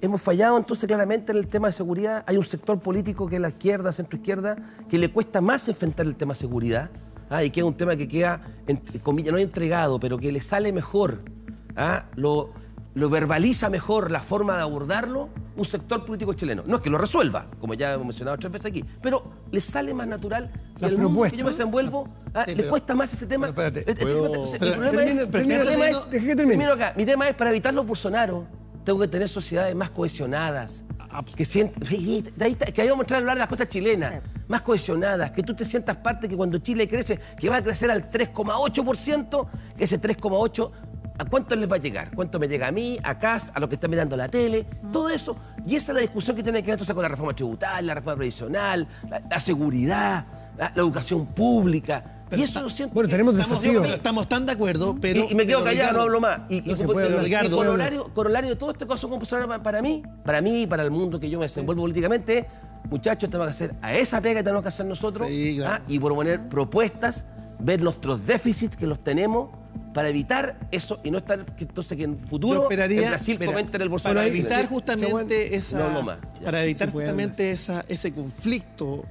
hemos fallado entonces claramente en el tema de seguridad. Hay un sector político que es la izquierda, centro-izquierda, que le cuesta más enfrentar el tema de seguridad. Y que es un tema que queda, comillas, no entregado, pero que le sale mejor. Lo verbaliza mejor la forma de abordarlo un sector político chileno. No es que lo resuelva, como ya hemos mencionado 3 veces aquí, pero le sale más natural que el mundo que yo me desenvuelvo, le cuesta más ese tema. Mi tema es, para evitar los Bolsonaro, tengo que tener sociedades más cohesionadas, que ahí vamos a entrar a hablar de las cosas chilenas, más cohesionadas, que tú te sientas parte, que cuando Chile crece, que va a crecer al 3,8%, que ese 3,8%, ¿a cuánto les va a llegar? ¿Cuánto me llega a mí, a Kast, a los que están mirando la tele? Todo eso. Y esa es la discusión que tiene que ver entonces con la reforma tributaria, la reforma previsional, la seguridad, la educación pública. Pero y eso lo siento. Bueno, tenemos desafíos. Estamos tan de acuerdo, pero... Y me quedo callado, no hablo más. No se puede hablar, Ricardo. Corolario de todo este caso compulsorio para mí, para el mundo que yo me desenvuelvo políticamente, muchachos, tenemos que hacer a esa pega que tenemos que hacer nosotros, sí, claro. Y proponer propuestas, ver nuestros déficits que los tenemos, para evitar eso y no estar entonces que en el futuro en Brasil comenten el Bolsonaro. Para evitar justamente ese conflicto,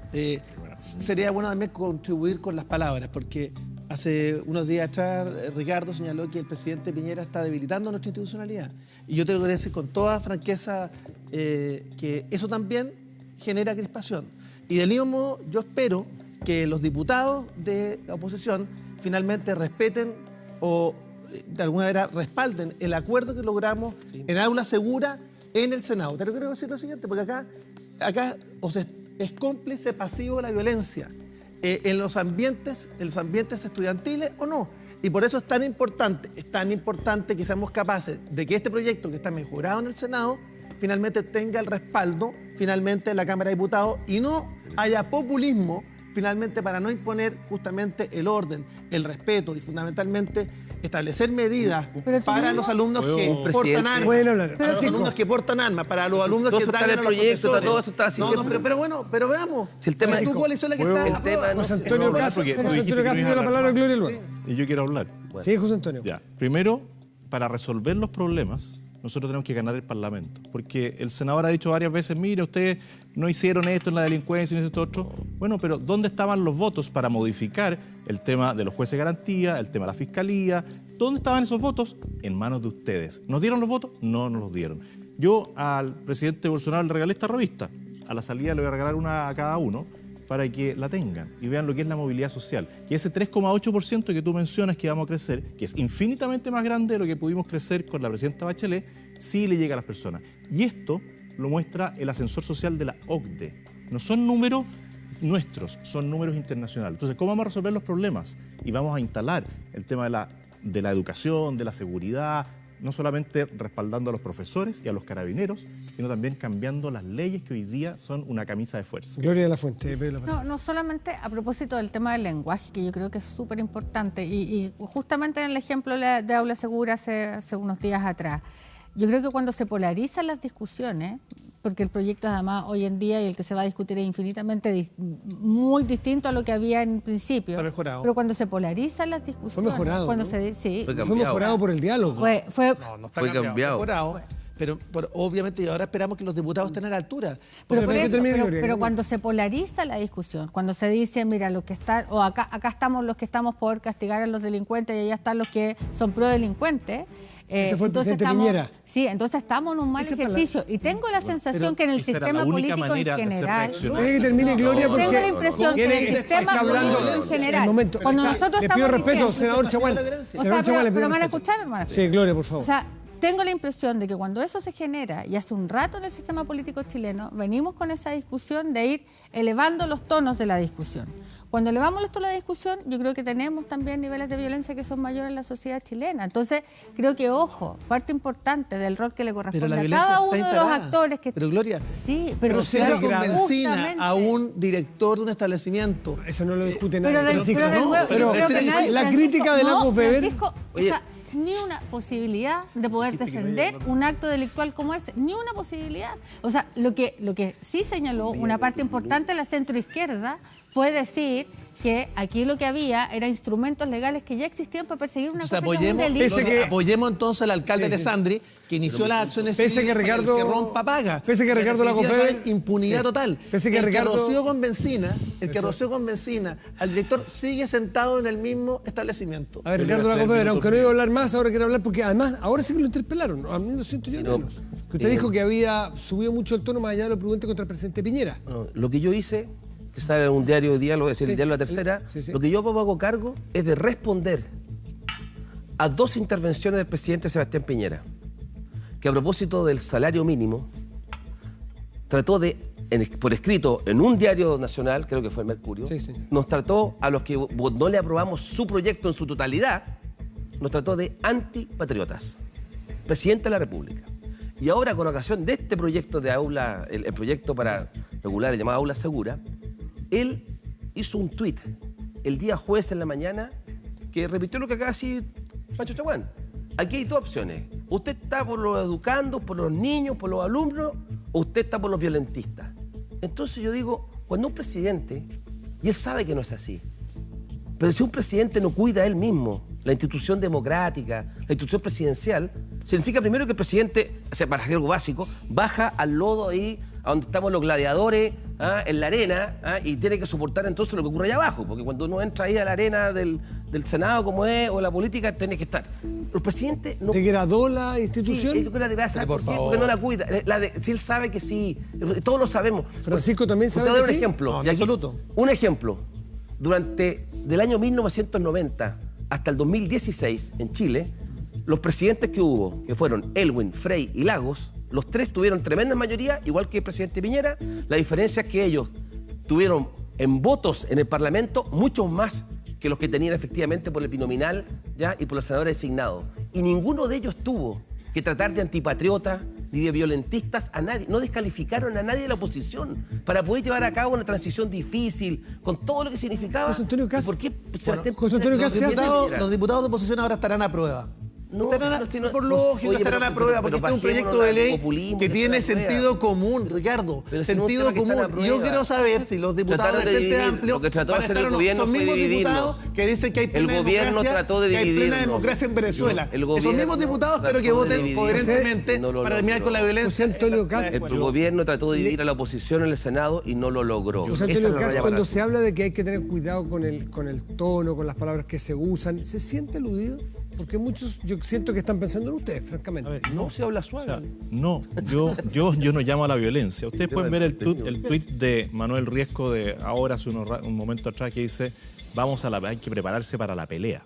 sería bueno también contribuir con las palabras, porque hace unos días atrás Ricardo señaló que el presidente Piñera está debilitando nuestra institucionalidad. Y yo tengo que decir con toda franqueza que eso también genera crispación. Y del mismo modo, yo espero que los diputados de la oposición finalmente respeten o de alguna manera respalden el acuerdo que logramos en aula segura en el Senado. Te lo quiero decir lo siguiente, porque acá es cómplice pasivo de la violencia en los ambientes estudiantiles o no. Y por eso es tan importante que seamos capaces de que este proyecto que está mejorado en el Senado finalmente tenga el respaldo finalmente en la Cámara de Diputados y no haya populismo finalmente para no imponer justamente el orden, el respeto y fundamentalmente establecer medidas para los alumnos que portan armas, para los alumnos que portan armas, para los alumnos que dañan a los profesores. Todo eso está así. Pero veamos, si el tema es tu coalición la que está. José Antonio Castro tiene la palabra a Gloria luego. Y yo quiero hablar. Sí, José Antonio. Ya. Primero, para resolver los problemas, nosotros tenemos que ganar el Parlamento. Porque el senador ha dicho varias veces, mire, ustedes no hicieron esto en la delincuencia, no hicieron esto otro. Bueno, pero ¿dónde estaban los votos para modificar el tema de los jueces de garantía, el tema de la fiscalía? ¿Dónde estaban esos votos? En manos de ustedes. ¿Nos dieron los votos? No nos los dieron. Yo al presidente Bolsonaro le regalé esta revista. A la salida le voy a regalar una a cada uno para que la tengan y vean lo que es la movilidad social. Y ese 3,8% que tú mencionas que vamos a crecer, que es infinitamente más grande de lo que pudimos crecer con la presidenta Bachelet, sí le llega a las personas. Y esto lo muestra el ascensor social de la OCDE. No son números nuestros, son números internacionales. Entonces, ¿cómo vamos a resolver los problemas? Y vamos a instalar el tema de la educación, de la seguridad, no solamente respaldando a los profesores y a los carabineros, sino también cambiando las leyes que hoy día son una camisa de fuerza. Gloria de la Fuente. No solamente a propósito del tema del lenguaje, que yo creo que es súper importante, y justamente en el ejemplo de Aula Segura hace unos días atrás, yo creo que cuando se polarizan las discusiones, porque el proyecto además hoy en día y el que se va a discutir es infinitamente muy distinto a lo que había en principio. Está mejorado. Pero cuando se polarizan las discusiones... Fue mejorado, cuando ¿no? Sí. Fue mejorado por el diálogo. Fue cambiado. Pero obviamente y ahora esperamos que los diputados estén a la altura. Pero cuando se polariza la discusión, cuando se dice, mira, los que están, o acá estamos los que estamos por castigar a los delincuentes y allá están los que son pro delincuentes. Ese fue el presidente Piñera. Sí, entonces estamos en un mal ejercicio. Y tengo la sensación que en el sistema político en general... Deje que termine, Gloria, porque... Tengo la impresión que en el sistema político en general... Cuando nosotros le pido respeto, senador Chaguán. ¿Pero me van a escuchar, hermano? Sí, Gloria, por favor. O sea, tengo la impresión de que cuando eso se genera, y hace un rato en el sistema político chileno, venimos con esa discusión de ir elevando los tonos de la discusión. Cuando elevamos los tonos de la discusión, yo creo que tenemos también niveles de violencia que son mayores en la sociedad chilena. Entonces, creo que, ojo, parte importante del rol que le corresponde a cada uno de los actores que... Pero, Gloria, pero sea con benzina a un director de un establecimiento... Eso no lo discute nadie. Pero la crítica de Lagos Weber... ni una posibilidad de poder defender un acto delictual como ese, ni una posibilidad. O sea, lo que sí señaló una parte importante de la centroizquierda fue decir que aquí lo que había era instrumentos legales que ya existían para perseguir una cosa que es un delito. Apoyemos entonces al alcalde Alessandri, que inició las acciones pese que Ricardo, que rompa paga. Pese que Ricardo Lagos-Weber, impunidad total. Pese que Ricardo roció con benzina, al director sigue sentado en el mismo establecimiento. A ver, Ricardo Lagos-Weber, aunque no iba a hablar más, ahora quiero hablar porque además ahora sí que lo interpelaron, a mí lo siento yo menos. Que usted dijo que había subido mucho el tono más allá de lo prudente contra el presidente Piñera. No, lo que yo hice, que sale en un diario de día, lo voy a decir, el diario La Tercera, lo que yo me hago cargo es de responder a 2 intervenciones del presidente Sebastián Piñera, que a propósito del salario mínimo, trató de, por escrito, en un diario nacional, creo que fue el Mercurio, nos trató a los que no le aprobamos su proyecto en su totalidad, nos trató de antipatriotas. Presidente de la República. Y ahora, con ocasión de este proyecto de aula, el proyecto para regular el llamado Aula Segura, él hizo un tuit el día jueves en la mañana que repitió lo que acaba de decir Pancho Chaguán. Aquí hay 2 opciones. Usted está por los educandos, por los niños, por los alumnos, o usted está por los violentistas. Entonces yo digo, cuando un presidente, y él sabe que no es así, pero si un presidente no cuida a él mismo, la institución democrática, la institución presidencial, significa primero que el presidente, o sea, para hacer algo básico, baja al lodo ahí, a donde estamos los gladiadores, en la arena, y tiene que soportar entonces lo que ocurre allá abajo, porque cuando uno entra ahí a la arena del Senado como es, o la política, tiene que estar. El presidente no... ¿Degradó la institución? Sí, yo creo que la debería saber por qué, porque no la cuida. Si él sabe que sí, todos lo sabemos. Francisco también sabe que sí. Un ejemplo, no, en absoluto. Un ejemplo. Durante del año 1990 hasta el 2016 en Chile, los presidentes que hubo, que fueron Elwin, Frey y Lagos, los 3 tuvieron tremenda mayoría, igual que el presidente Piñera. La diferencia es que ellos tuvieron en votos en el Parlamento muchos más que los que tenían efectivamente por el binominal, ¿ya? Y por los senadores designados. Y ninguno de ellos tuvo que tratar de antipatriotas ni de violentistas a nadie. No descalificaron a nadie de la oposición para poder llevar a cabo una transición difícil, con todo lo que significaba. José Antonio Kast, ¿Por qué los diputados de oposición ahora estarán a prueba? No, por lógica estarán a prueba, porque este es un proyecto de ley que tiene sentido común, Ricardo. Sentido común. Y yo quiero saber si los diputados del Frente Amplio van a estar o no. Son mismos diputados que dicen que hay plena democracia en Venezuela. Esos mismos diputados, pero que voten coherentemente para terminar con la violencia. El gobierno trató de dividir a la oposición en el Senado y no lo logró. José Antonio Kast, cuando se habla de que hay que tener cuidado con el tono, con las palabras que se usan, ¿se siente aludido? Porque muchos, yo siento que están pensando en ustedes, francamente. A ver, no se habla suave. O sea, no, yo no llamo a la violencia. Ustedes pueden ver el tuit de Manuel Riesco de ahora, hace un momento atrás, que dice, hay que prepararse para la pelea.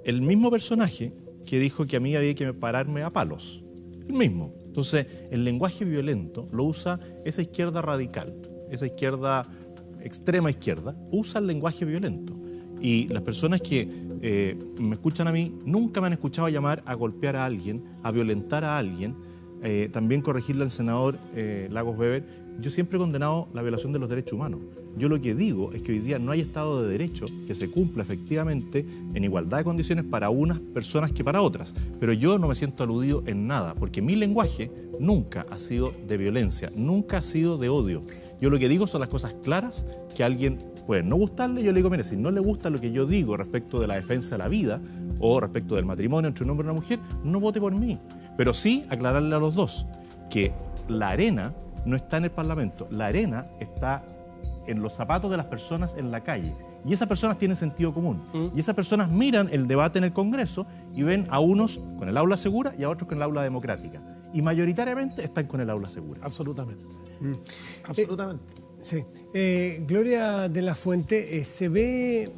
El mismo personaje que dijo que a mí había que pararme a palos. El mismo. Entonces, el lenguaje violento lo usa esa izquierda radical, esa izquierda, extrema izquierda, usa el lenguaje violento. Y las personas que me escuchan a mí nunca me han escuchado llamar a golpear a alguien, a violentar a alguien, también corregirle al senador Lagos-Weber. Yo siempre he condenado la violación de los derechos humanos. Yo lo que digo es que hoy día no hay Estado de Derecho que se cumpla efectivamente en igualdad de condiciones para unas personas que para otras. Pero yo no me siento aludido en nada, porque mi lenguaje nunca ha sido de violencia, nunca ha sido de odio. Yo lo que digo son las cosas claras que a alguien puede no gustarle. Yo le digo, mire, si no le gusta lo que yo digo respecto de la defensa de la vida o respecto del matrimonio entre un hombre y una mujer, no vote por mí. Pero sí aclararle a los dos que la arena no está en el Parlamento, la arena está en los zapatos de las personas en la calle. Y esas personas tienen sentido común. Y esas personas miran el debate en el Congreso y ven a unos con el aula segura y a otros con el aula democrática. Y mayoritariamente están con el aula segura. Absolutamente. Absolutamente. Sí. Gloria de la Fuente, se ve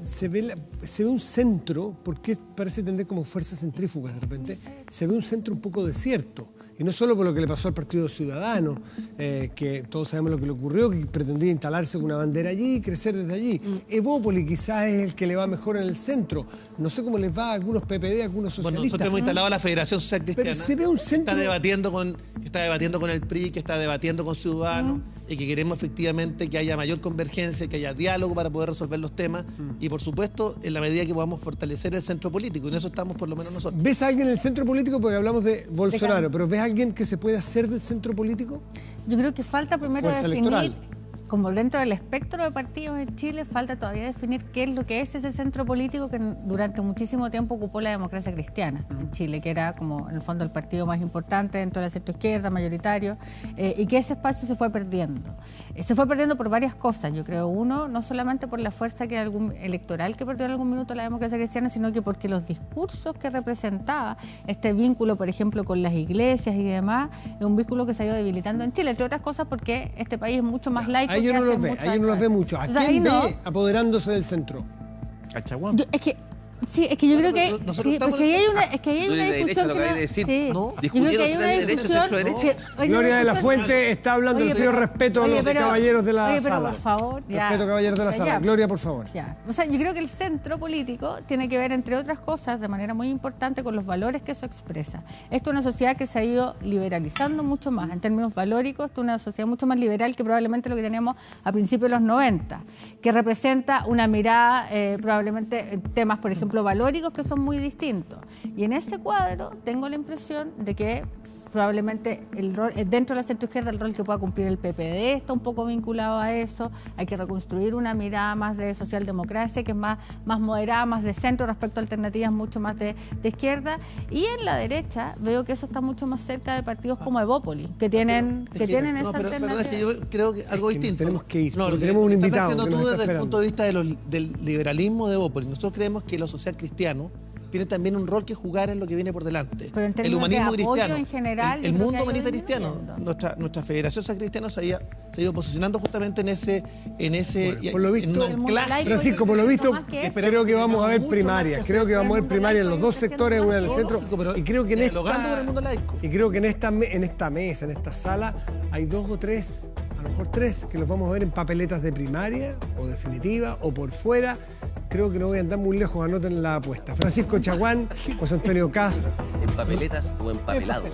un centro, porque parece tener como fuerzas centrífugas de repente, se ve un centro un poco desierto. Y no solo por lo que le pasó al Partido Ciudadano, que todos sabemos lo que le ocurrió, que pretendía instalarse con una bandera allí y crecer desde allí. Evópoli quizás es el que le va mejor en el centro. No sé cómo les va a algunos PPD, a algunos socialistas. Bueno, nosotros hemos instalado a la Federación Social Cristiana, Pero se ve un centro... que está debatiendo con el PRI, que está debatiendo con Ciudadanos, y que queremos efectivamente que haya mayor convergencia, que haya diálogo para poder resolver los temas, y por supuesto, en la medida que podamos fortalecer el centro político, y en eso estamos por lo menos nosotros. ¿Ves a alguien en el centro político? Porque hablamos de Bolsonaro, pero ¿ves a alguien que se puede hacer del centro político? Yo creo que falta primero Fuerza definir, electoral. como dentro del espectro de partidos en Chile, falta todavía definir qué es lo que es ese centro político que durante muchísimo tiempo ocupó la democracia cristiana en Chile, que era como en el fondo el partido más importante dentro de la centroizquierda, mayoritario, y que ese espacio se fue perdiendo. Se fue perdiendo por varias cosas, yo creo. Uno, no solamente por la fuerza electoral que perdió en algún minuto la democracia cristiana, sino que porque los discursos que representaba este vínculo, por ejemplo, con las iglesias y demás, es un vínculo que se ha ido debilitando en Chile, entre otras cosas porque este país es mucho más laico. Ahí no los ve, ahí no los ve mucho. ¿A quién ve apoderándose del centro? A Chaguán. Sí, es que yo creo que ahí hay una Tú discusión eres de derecha, lo que hay que decir. sí. ¿No? Yo creo que hay una discusión Gloria de la Fuente está hablando del río respeto a los caballeros de la sala. Por favor, ya. Respeto, caballeros de la sala. Gloria, por favor. Ya. O sea, yo creo que el centro político tiene que ver, entre otras cosas, de manera muy importante, con los valores que eso expresa. Esto es una sociedad que se ha ido liberalizando mucho más, en términos valóricos, esto es una sociedad mucho más liberal que probablemente lo que teníamos a principios de los 90, que representa una mirada, probablemente, en temas, por ejemplo, valóricos que son muy distintos. Y en ese cuadro tengo la impresión de que probablemente el rol, dentro de la centroizquierda, el rol que pueda cumplir el PPD está un poco vinculado a eso. Hay que reconstruir una mirada más de socialdemocracia, que es más moderada, más de centro respecto a alternativas mucho más de izquierda. Y en la derecha veo que eso está mucho más cerca de partidos como Evópoli, que tienen esa alternativa. Pero es que yo creo que algo distinto. Tenemos que ir, no, tenemos un invitado. Tú desde el punto de vista del liberalismo de Evópoli, nosotros creemos que lo social cristiano tiene también un rol que jugar en lo que viene por delante. Pero en el humanismo de apoyo cristiano, en general, el mundo humanista cristiano, nuestra Federación Social Cristiana se ha ido posicionando justamente en ese bueno, por lo visto, Francisco, por lo visto, creo que vamos a ver primarias. Creo que vamos a ver primarias en los dos sectores, una en el centro. Y creo que en esta mesa, en esta sala, hay 2 o 3, a lo mejor 3, que los vamos a ver en papeletas de primaria o definitiva o por fuera. Creo que no voy a andar muy lejos, anoten la apuesta. Francisco Chaguán, José Antonio Cast. ¿En papeletas o en papelado?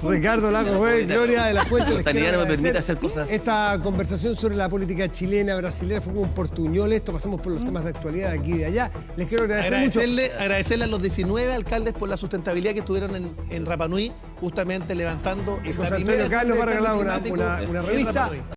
Ricardo Lagos, Gloria de la Fuente. La no me permite hacer cosas. Esta conversación sobre la política chilena, brasilera, fue como un portuñol. Esto pasamos por los temas de actualidad de aquí y de allá. Les quiero agradecerle a los 19 alcaldes por la sustentabilidad que estuvieron en Rapa Nui, justamente levantando. José Antonio Cast nos va a regalar una revista.